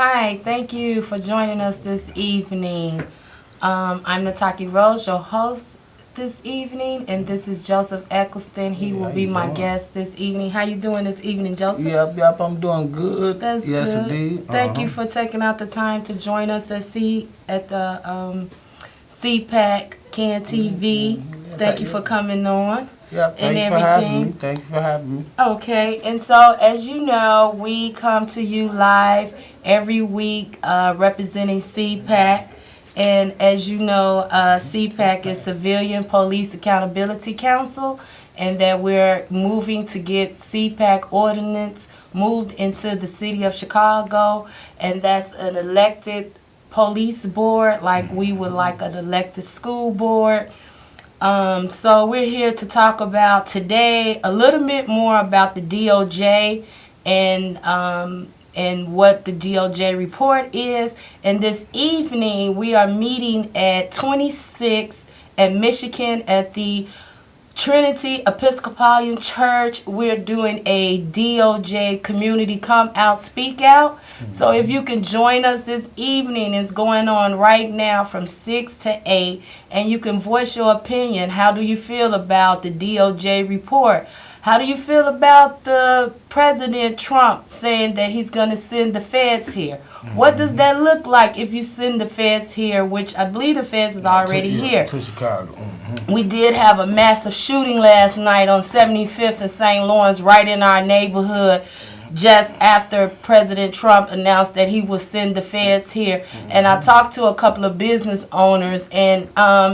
Hi, thank you for joining us this evening. I'm Nataki Rose, your host this evening, and this is Joseph Eccleston. He will be my guest this evening. How you doing this evening, Joseph? Yep, I'm doing good. That's yes, good. indeed. Thank you for taking out the time to join us at the C.A.R.P.R Can TV. Thank you for coming on. Yeah, thank you for having me. Thank you for having me. Okay, and so as you know, we come to you live every week representing C.A.R.P.R. And as you know, C.A.R.P.R is Civilian Police Accountability Council, and that we're moving to get C.A.R.P.R ordinance moved into the city of Chicago, and that's an elected police board like we would like an elected school board. So we're here to talk about today a little bit more about the DOJ and what the DOJ report is. And this evening we are meeting at 26 at Michigan at the Trinity Episcopalian Church. We're doing a DOJ community come out, speak out. So if you can join us this evening, it's going on right now from 6 to 8, and you can voice your opinion. How do you feel about the DOJ report? How do you feel about the President Trump saying that he's going to send the feds here? What does that look like if you send the feds here, which I believe the feds is already here? To Chicago. We did have a massive shooting last night on 75th and St. Lawrence right in our neighborhood just after President Trump announced that he would send the feds here. And I talked to a couple of business owners, and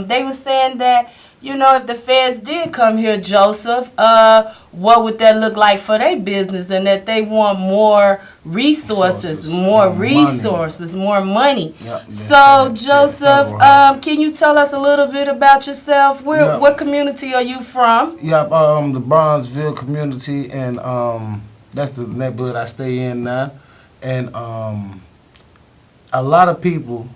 they were saying that, you know, if the feds did come here, Joseph, what would that look like for their business? And that they want more resources, more money. Yep, so, Joseph, can you tell us a little bit about yourself? What community are you from? Yep, the Bronzeville community, and that's the neighborhood I stay in now. And a lot of people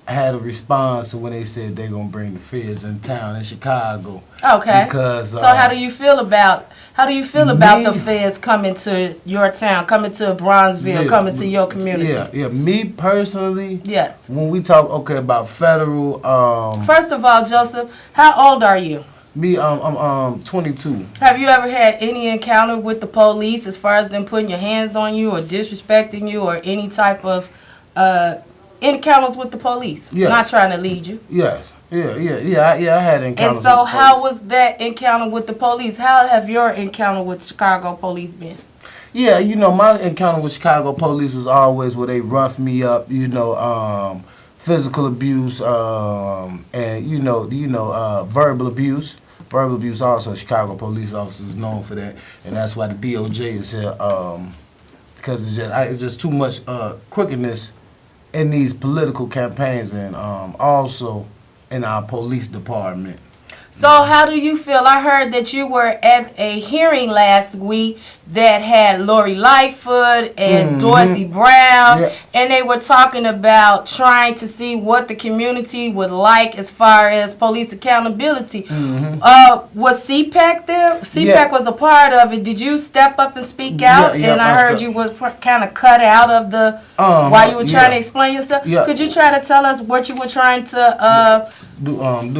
had a response when they said they're gonna bring the feds in town in Chicago. Okay. Because so how do you feel about the feds coming to your town, coming to Bronzeville, coming to your community? Yeah. Me personally. Yes. When we talk about federal. First of all, Joseph, how old are you? Me, I'm 22. Have you ever had any encounter with the police as far as them putting your hands on you or disrespecting you or any type of encounters with the police? Yes. Not trying to lead you. Yes. Yeah. I had encounters. And so how was that encounter with the police? How have your encounter with Chicago police been? Yeah, you know, my encounter with Chicago police was always where they roughed me up, you know, physical abuse, and verbal abuse. Verbal abuse also, Chicago police officers is known for that, and that's why the DOJ is here, because it's just too much crookedness in these political campaigns, and also in our police department. So how do you feel? I heard that you were at a hearing last week that had Lori Lightfoot and Dorothy Brown, and they were talking about trying to see what the community would like as far as police accountability. Was C.A.R.P.R there? C.A.R.P.R was a part of it. Did you step up and speak out? And I heard you was kind of cut out of the while you were trying to explain yourself. Could you try to tell us what you were trying to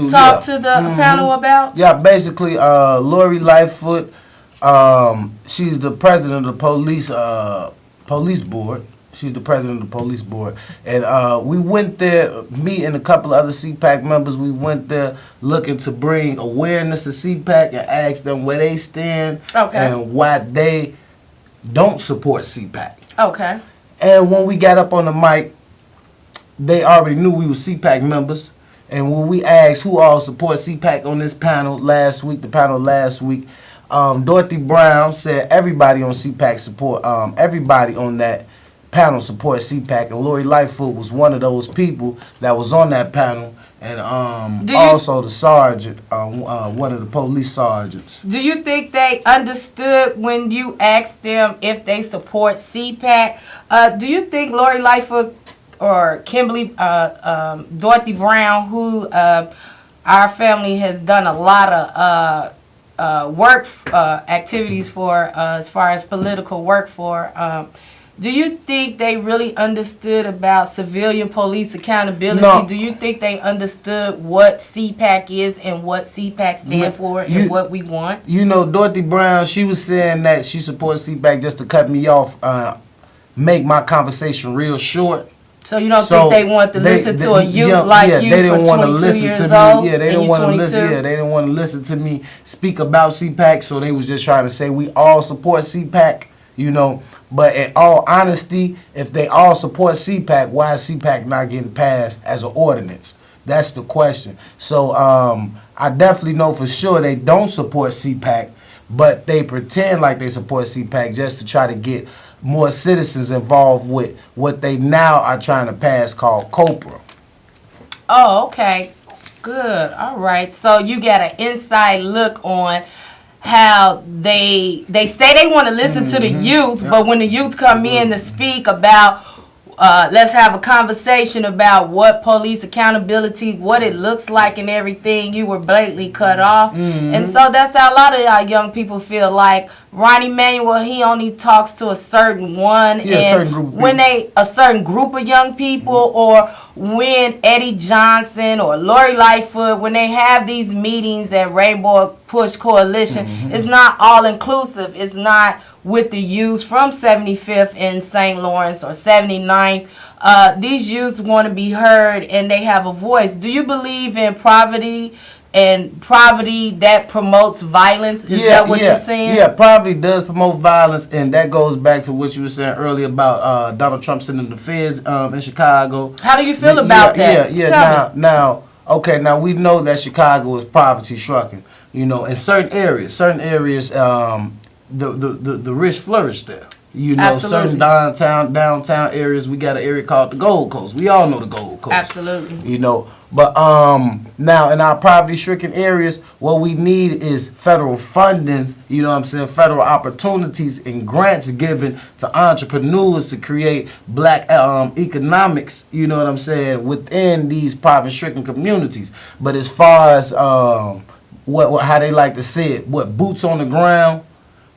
talk to the panel about? Yeah, basically, Lori Lightfoot, she's the president of the police board. She's the president of the police board. And we went there, me and a couple of other C.A.R.P.R members, we went there looking to bring awareness to C.A.R.P.R and ask them where they stand and why they don't support C.A.R.P.R. Okay. And when we got up on the mic, they already knew we were C.A.R.P.R members. And when we asked who all support C.A.R.P.R on this panel last week, Dorothy Brown said everybody on C.A.R.P.R support, everybody on that panel supports C.A.R.P.R, and Lori Lightfoot was one of those people that was on that panel, and also the sergeant, one of the police sergeants. Do you think they understood when you asked them if they support C.A.R.P.R? Do you think Lori Lightfoot or Kimberly, Dorothy Brown, who our family has done a lot of work activities for, as far as political work for, Do you think they really understood about civilian police accountability? No. Do you think they understood what C.A.R.P.R is and what C.A.R.P.R stand for and what we want? You know, Dorothy Brown, she was saying that she supports C.A.R.P.R just to cut me off, make my conversation real short. So you don't think they want to listen to a youth like you they didn't for want to 22 listen years to old? me. Yeah, they didn't want to listen. Yeah, they didn't want to listen to me speak about C.A.R.P.R. So they was just trying to say we all support C.A.R.P.R. You know, but in all honesty, if they all support C.A.R.P.R, why is C.A.R.P.R not getting passed as an ordinance? That's the question. So I definitely know for sure they don't support C.A.R.P.R, but they pretend like they support C.A.R.P.R just to try to get more citizens involved with what they now are trying to pass called C.A.R.P.R. Oh, okay. Good. All right. So you got an inside look on how they say they want to listen to the youth, but when the youth come in to speak about let's have a conversation about what police accountability, what it looks like and everything, you were blatantly cut off. And so that's how a lot of our young people feel like Ronnie Manuel, he only talks to a certain one, and certain group of when a certain group of young people, or when Eddie Johnson or Lori Lightfoot, when they have these meetings at Rainbow Push Coalition, it's not all inclusive. It's not with the youth from 75th in St. Lawrence or 79th. These youths want to be heard and they have a voice. Do you believe in poverty and poverty that promotes violence? Is that what you're saying? Yeah, poverty does promote violence, and that goes back to what you were saying earlier about Donald Trump sending the feds in Chicago. How do you feel about that? Now, now we know that Chicago is poverty stricken. You know, in certain areas, the rich flourish there. You know, Absolutely. certain downtown areas. We got an area called the Gold Coast. We all know the Gold Coast. Absolutely. You know, but now in our poverty-stricken areas, what we need is federal funding. You know what I'm saying? Federal opportunities and grants given to entrepreneurs to create black economics. You know what I'm saying? Within these poverty-stricken communities. But as far as how they like to say it, boots on the ground.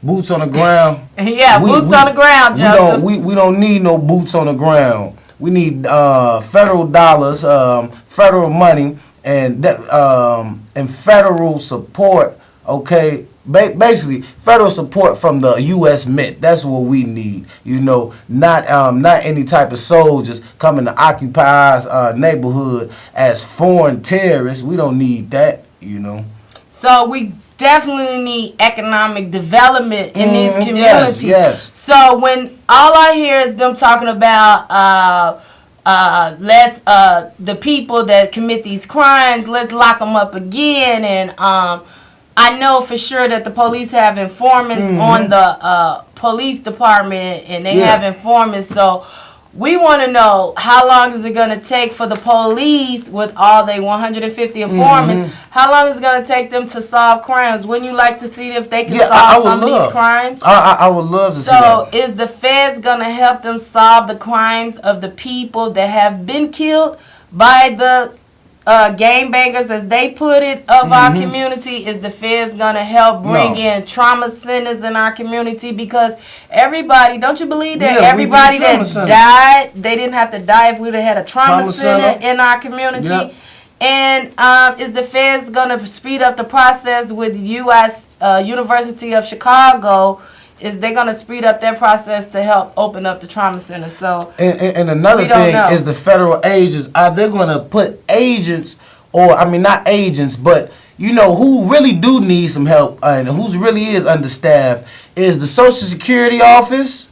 Boots on the ground. Yeah, boots on the ground, Joseph. We don't need no boots on the ground. We need federal dollars, federal money, and federal support. Okay, basically federal support from the U.S. Mint. That's what we need. You know, not any type of soldiers coming to occupy our neighborhood as foreign terrorists. We don't need that. You know. So we definitely need economic development in these communities. Yes. So when all I hear is them talking about the people that commit these crimes, let's lock them up again, and I know for sure that the police have informants on the police department, and they have informants. So we want to know, how long is it going to take for the police, with all their 150 informants, how long is it going to take them to solve crimes? Wouldn't you like to see if they can solve some of these crimes? I would love to see that. So is the feds going to help them solve the crimes of the people that have been killed by the gangbangers, as they put it, of our community? Is the feds going to help bring in trauma centers in our community? Because everybody, don't you believe that everybody that died, they didn't have to die if we'd have had a trauma center in our community? Yep. And is the feds going to speed up the process with U.S. University of Chicago? Is they going to speed up their process to help open up the trauma center? So and another thing is the federal agents. Are they going to put agents, or I mean not agents, but you know who really do need some help and who's really is understaffed is the Social Security office,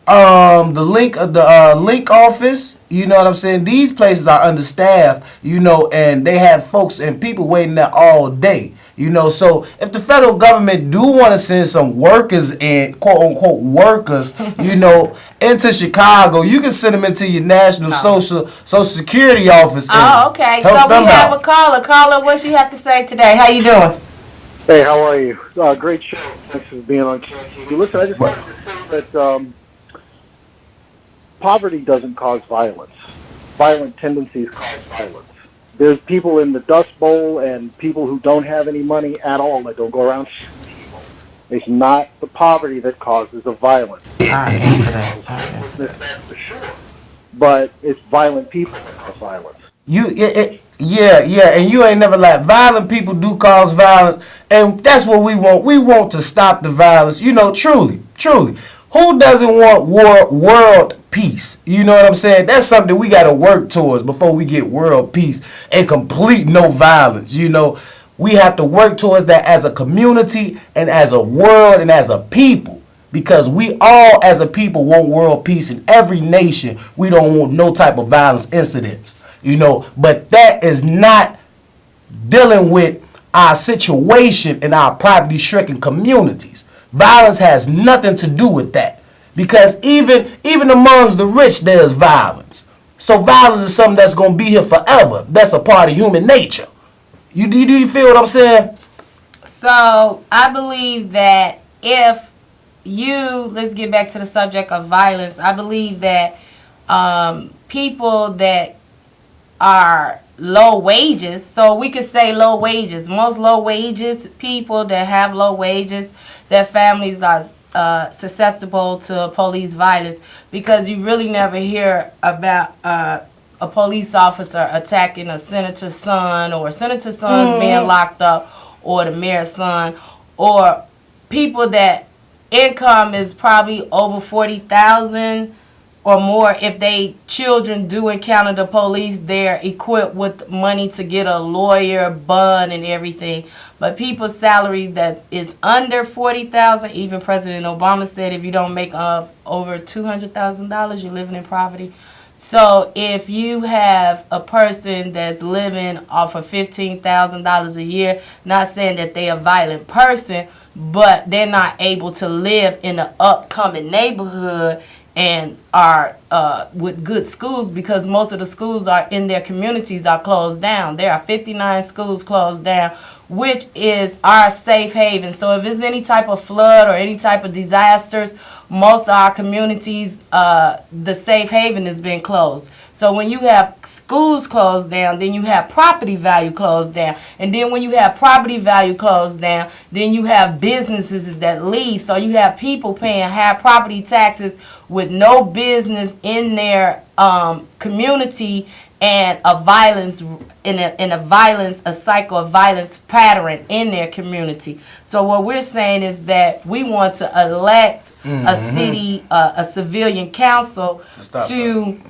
the link office. You know what I'm saying? These places are understaffed. You know, and they have folks and people waiting there all day. You know, so if the federal government do want to send some workers in, quote unquote workers, you know, into Chicago, you can send them into your national social security office. Oh, okay. So we have a caller. Caller, what you have to say today? How you doing? Hey, how are you? Great show. Thanks for being on TV. Listen, I just wanted to say that poverty doesn't cause violence. Violent tendencies cause violence. There's people in the Dust Bowl and people who don't have any money at all that don't go around shooting people. It's not the poverty that causes the violence. All right, answer that. lawlessness, that's for sure. But it's violent people that cause violence. Yeah, and you ain't never like violent people do cause violence, and that's what we want. We want to stop the violence. You know, truly. Who doesn't want world peace? You know what I'm saying? That's something we got to work towards before we get world peace and complete no violence. You know, we have to work towards that as a community and as a world and as a people. Because we all, as a people, want world peace in every nation. We don't want no type of violence incidents, you know. But that is not dealing with our situation in our poverty-stricken communities. Violence has nothing to do with that. Because even amongst the rich, there's violence. So violence is something that's going to be here forever. That's a part of human nature. Do you feel what I'm saying? So I believe that let's get back to the subject of violence. I believe that people that are low wages, so we could say low wages, most low wages people that have low wages, their families are susceptible to police violence, because you really never hear about a police officer attacking a senator's son, or a senator's son's being locked up, or the mayor's son, or people that income is probably over 40,000 or more. If they children do encounter the police, they're equipped with money to get a lawyer, bond, and everything. But people's salary that is under 40,000, even President Obama said if you don't make over $200,000, you're living in poverty. So if you have a person that's living off of $15,000 a year, not saying that they're a violent person, but they're not able to live in an upcoming neighborhood and are with good schools, because most of the schools are in their communities are closed down. There are 59 schools closed down, which is our safe haven. So if there's any type of flood or any type of disasters, most of our communities, the safe haven has been closed. So when you have schools closed down, then you have property value closed down. And then when you have property value closed down, then you have businesses that leave. So you have people paying high property taxes with no business in their community, and a cycle of violence pattern in their community. So what we're saying is that we want to elect a civilian council to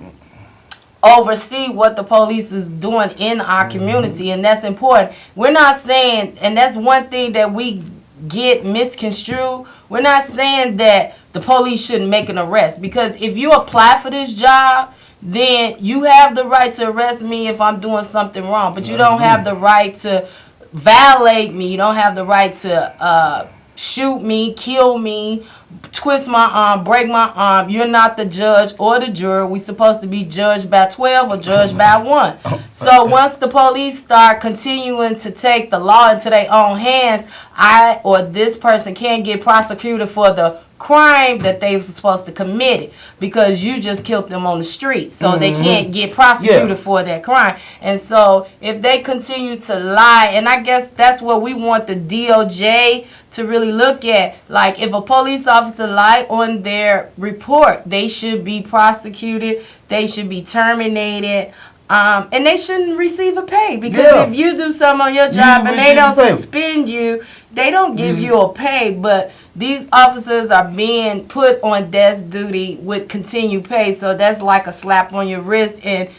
oversee what the police is doing in our community, and that's important. We're not saying, and that's one thing that we get misconstrued, we're not saying that the police shouldn't make an arrest, because if you apply for this job, then you have the right to arrest me if I'm doing something wrong, but you don't have the right to violate me. You don't have the right to shoot me, kill me, twist my arm, break my arm. You're not the judge or the juror. We're supposed to be judged by 12 or judged by 1. So once the police start continuing to take the law into their own hands, I or this person can't get prosecuted for the crime that they were supposed to commit it, because you just killed them on the street. So they can't get prosecuted for that crime. And so if they continue to lie, and I guess that's what we want the DOJ to really look at. Like, if a police officer lied on their report, they should be prosecuted, they should be terminated, and they shouldn't receive a pay, because if you do something on your job and they don't suspend you, they don't give you a pay. But these officers are being put on desk duty with continued pay, so that's like a slap on your wrist. And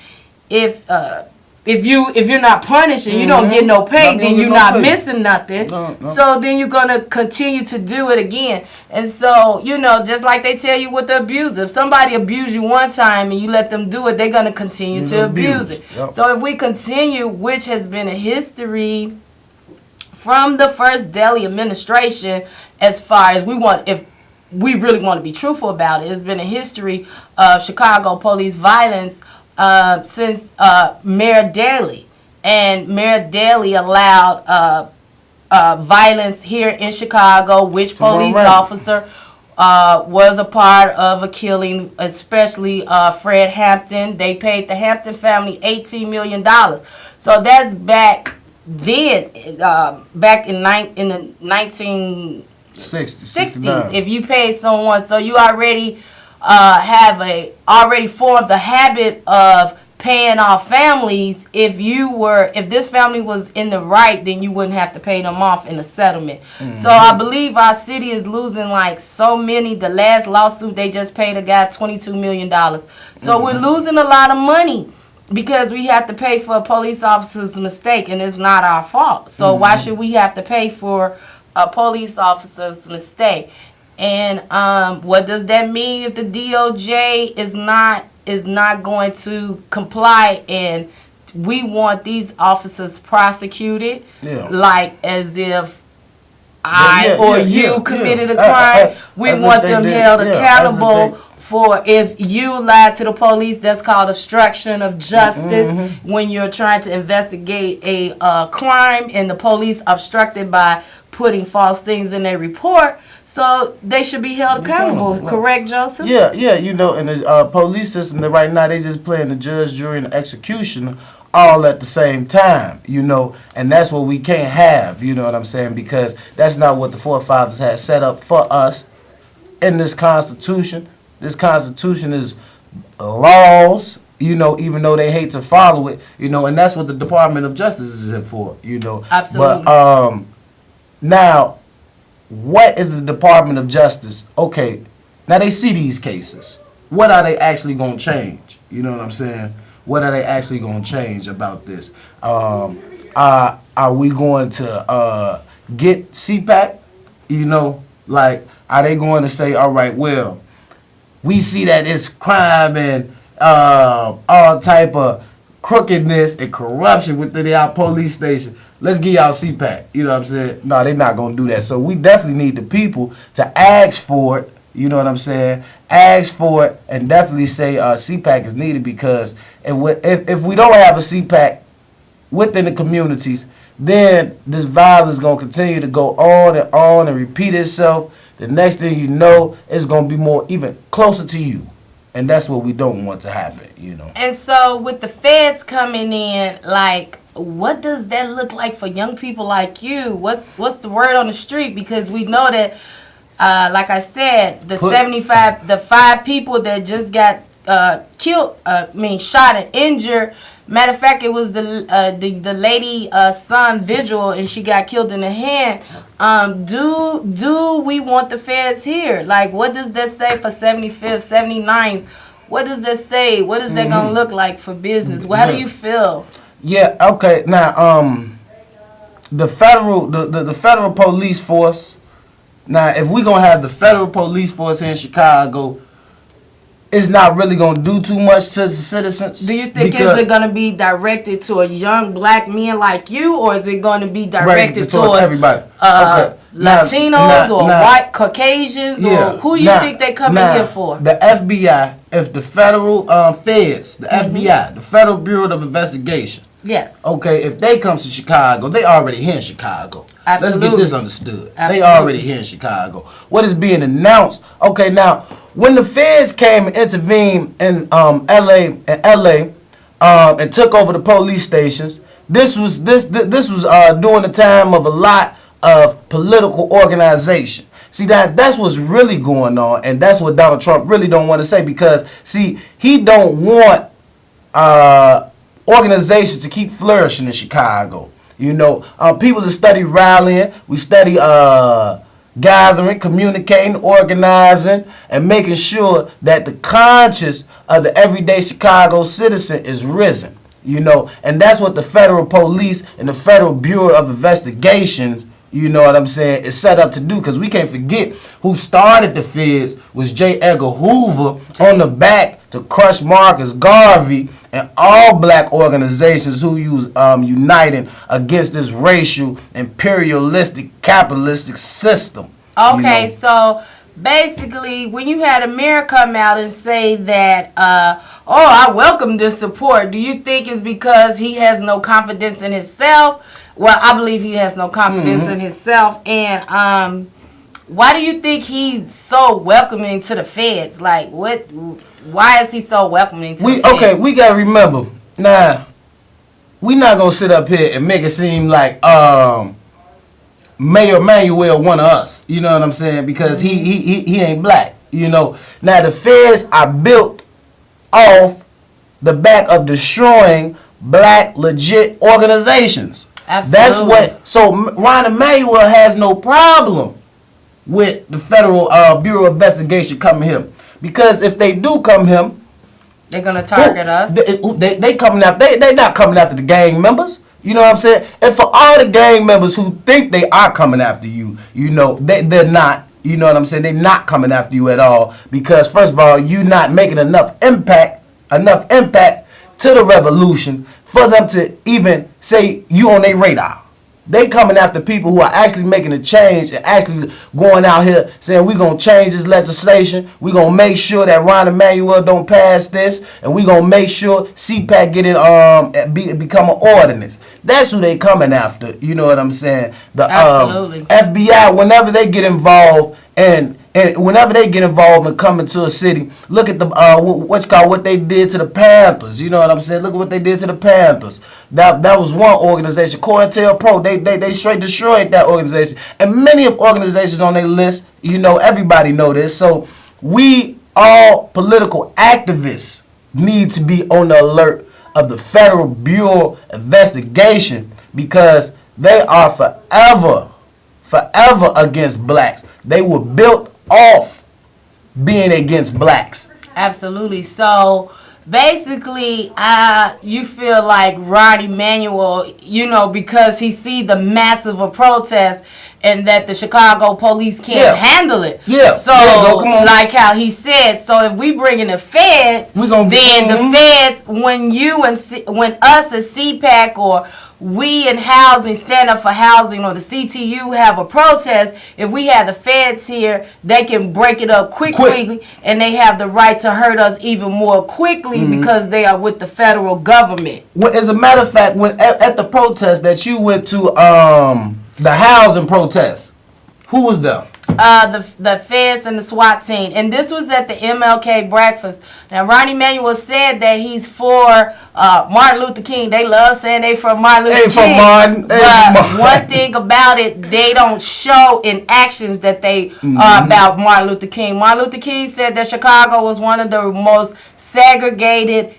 if you're not punished and you don't get no pay, then you're not missing nothing. No. So then you're gonna continue to do it again. And so, just like they tell you with the abuse, if somebody abused you one time and you let them do it, they're gonna continue to abuse it. Yep. So if we continue, which has been a history from the first Delhi administration, as far as if we really want to be truthful about it, it's been a history of Chicago police violence since Mayor Daley. And Mayor Daley allowed violence here in Chicago, which police officer was a part of a killing, especially Fred Hampton. They paid the Hampton family $18 million. So that's back then, back in the 1960s, if you pay someone, so you already have already formed the habit of paying off families. If this family was in the right, then you wouldn't have to pay them off in the settlement. So I believe our city is losing like so many. The last lawsuit, they just paid a guy $22 million. So we're losing a lot of money because we have to pay for a police officer's mistake, and it's not our fault. So why should we have to pay for a police officer's mistake? And what does that mean if the DOJ is not going to comply, and we want these officers prosecuted, like as if you committed a crime? We want them held accountable for if you lied to the police. That's called obstruction of justice. When you're trying to investigate a crime and the police obstructed by putting false things in their report. So they should be held accountable, correct, Joseph? Yeah, you know, in the police system, right now they just playing the judge, jury, and the executioner all at the same time, you know, and that's what we can't have, you know what I'm saying, because that's not what the forefathers had set up for us in this Constitution. This Constitution is laws, you know, even though they hate to follow it, you know, and that's what the Department of Justice is in for, you know. Absolutely. But now, what is the Department of Justice? Okay, now they see these cases. What are they actually going to change? You know what I'm saying? What are they actually going to change about this? Are we going to get C.A.R.P.R? You know, like, are they going to say, all right, well, we see that it's crime and all type of crookedness and corruption within our police station. Let's give y'all C.A.R.P.R. You know what I'm saying? No, they're not going to do that. So we definitely need the people to ask for it. You know what I'm saying? Ask for it and definitely say C.A.R.P.R is needed, because if we don't have a C.A.R.P.R within the communities, then this violence is going to continue to go on and repeat itself. The next thing you know, it's going to be more even closer to you. And that's what we don't want to happen, you know. And so with the feds coming in, like, what does that look like for young people like you? What's the word on the street? Because we know that, like I said, the 5 people that just got killed, shot and injured. Matter of fact, it was the lady son Vigil, and she got killed in the hand. Do we want the feds here? Like, what does that say for 75th, 79th? What does that say? What is that gonna look like for business? How do you feel? Yeah. Okay. Now, the federal police force. Now, if we're gonna have the federal police force here in Chicago, it's not really going to do too much to the citizens. Do you think is it going to be directed to a young black man like you, or is it going to be directed towards everybody? Latinos or white Caucasians? Or who you think they come in here for? The FBI, if the federal feds, the FBI, the Federal Bureau of Investigation. Yes. Okay, if they come to Chicago, they already here in Chicago. Absolutely. Let's get this understood. Absolutely. They already here in Chicago. What is being announced? Okay, now, when the feds came and intervened in LA and took over the police stations, this was during the time of a lot of political organization. See, that's what's really going on, and that's what Donald Trump really don't want to say, because see, he don't want organizations to keep flourishing in Chicago. You know, people that study rallying, we study gathering, communicating, organizing, and making sure that the conscience of the everyday Chicago citizen is risen. You know, and that's what the federal police and the Federal Bureau of Investigations, you know what I'm saying, is set up to do. Because we can't forget who started the feds was J. Edgar Hoover on the back to crush Marcus Garvey and all black organizations who use uniting against this racial, imperialistic, capitalistic system. Okay, you know? So basically, when you had Amir come out and say that, I welcome this support, do you think it's because he has no confidence in himself? Well, I believe he has no confidence in himself. And why do you think he's so welcoming to the feds? Like, why is he so welcoming to the feds? Okay, we got to remember, now, we not going to sit up here and make it seem like Mayor Emanuel one of us. You know what I'm saying? Because he ain't black. You know, now the feds are built off the back of destroying black legit organizations. Absolutely. That's what. So Ron Emanuel has no problem with the Federal Bureau of Investigation coming here, because if they do come here, they're gonna target us. They coming out. They not coming after the gang members. You know what I'm saying? And for all the gang members who think they are coming after you, you know they're not. You know what I'm saying? They're not coming after you at all, because first of all, you not making enough impact to the revolution for them to even say you on their radar. They coming after people who are actually making a change and actually going out here saying we're going to change this legislation. We're going to make sure that Ron Emanuel don't pass this. And we're going to make sure C.A.R.P.R get it become an ordinance. That's who they coming after. You know what I'm saying? The Absolutely. FBI, whenever they get involved and whenever they get involved in coming to a city, look at the what they did to the Panthers. You know what I'm saying? Look at what they did to the Panthers. That was one organization, C.A.R.P.R. They straight destroyed that organization, and many of organizations on their list. You know, everybody know this. So we all political activists need to be on the alert of the Federal Bureau of Investigation, because they are forever against blacks. They were built off being against blacks. Absolutely. So basically, you feel like Ron Emanuel, you know, because he see the massive of protest and that the Chicago police can't handle it. Yeah. So, come on. like how he said, so if we bring in the feds, the feds, when us as C.A.R.P.R or we in housing, stand up for housing, or the CTU have a protest, if we have the feds here, they can break it up quickly, and they have the right to hurt us even more quickly because they are with the federal government. Well, as a matter of fact, when at the protest that you went to, the housing protest, who was there? The feds and the SWAT team. And this was at the MLK breakfast. Now, Ron Emanuel said that he's for Martin Luther King. They love saying they for Martin Luther King. For Martin. But one thing about it, they don't show in actions that they are about Martin Luther King. Martin Luther King said that Chicago was one of the most segregated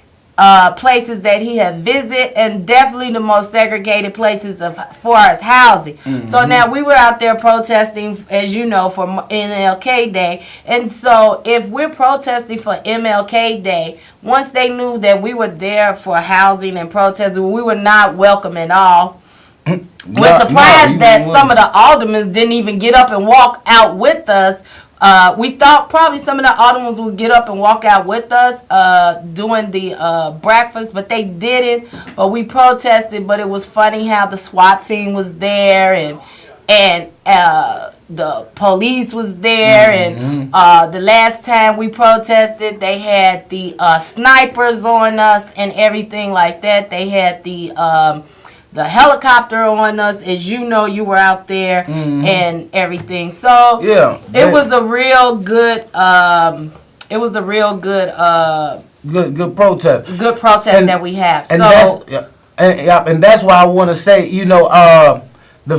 places that he had visited, and definitely the most segregated places for us housing. So now we were out there protesting, as you know, for MLK Day. And so if we're protesting for MLK Day, once they knew that we were there for housing and protesting, we were not welcome at all. We're surprised that some of the aldermen didn't even get up and walk out with us. We thought probably some of the aldermen would get up and walk out with us during the breakfast, but they didn't. But we protested. But it was funny how the SWAT team was there, and the police was there, and the last time we protested, they had the snipers on us and everything like that. They had the helicopter on us, as you know, you were out there and everything. So yeah, it was a real good. It was a real good. Good protest. Good protest that we have. And so and that's why I want to say, you know, the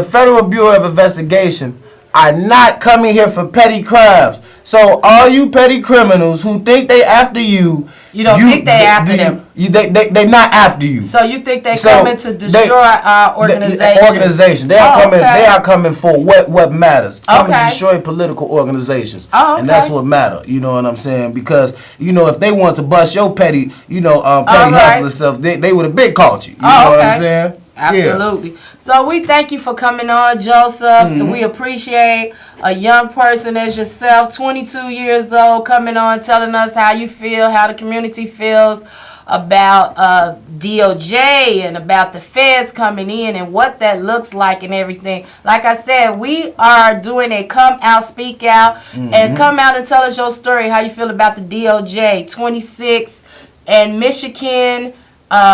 Federal Bureau of Investigation are not coming here for petty crimes. So all you petty criminals who think they after you, you don't think they after them. They not after you. So you think they coming to destroy our organization? They are coming. They are coming for what matters. Coming to Okay. destroy political organizations, Okay. and that's what matter. You know what I'm saying? Because you know if they want to bust your petty, petty right. hustler stuff, they would have been caught you. You know what I'm saying? Absolutely. Yeah. So we thank you for coming on, Joseph. We appreciate a young person as yourself, 22 years old, coming on, telling us how you feel, how the community feels about DOJ and about the feds coming in and what that looks like and everything. Like I said, we are doing a come out, speak out, and come out and tell us your story, how you feel about the DOJ 26 and Michigan.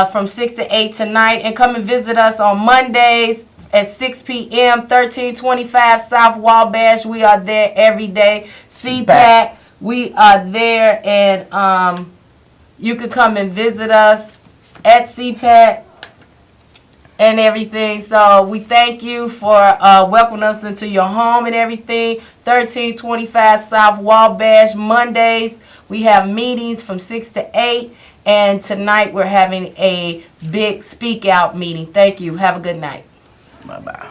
From 6 to 8 tonight, and come and visit us on Mondays at 6 p.m. 1325 South Wabash. We are there every day. C.A.R.P.R, we are there, and you can come and visit us at C.A.R.P.R and everything. So we thank you for welcoming us into your home and everything. 1325 South Wabash. Mondays we have meetings from 6 to 8. And tonight we're having a big speak out meeting. Thank you. Have a good night. Bye-bye.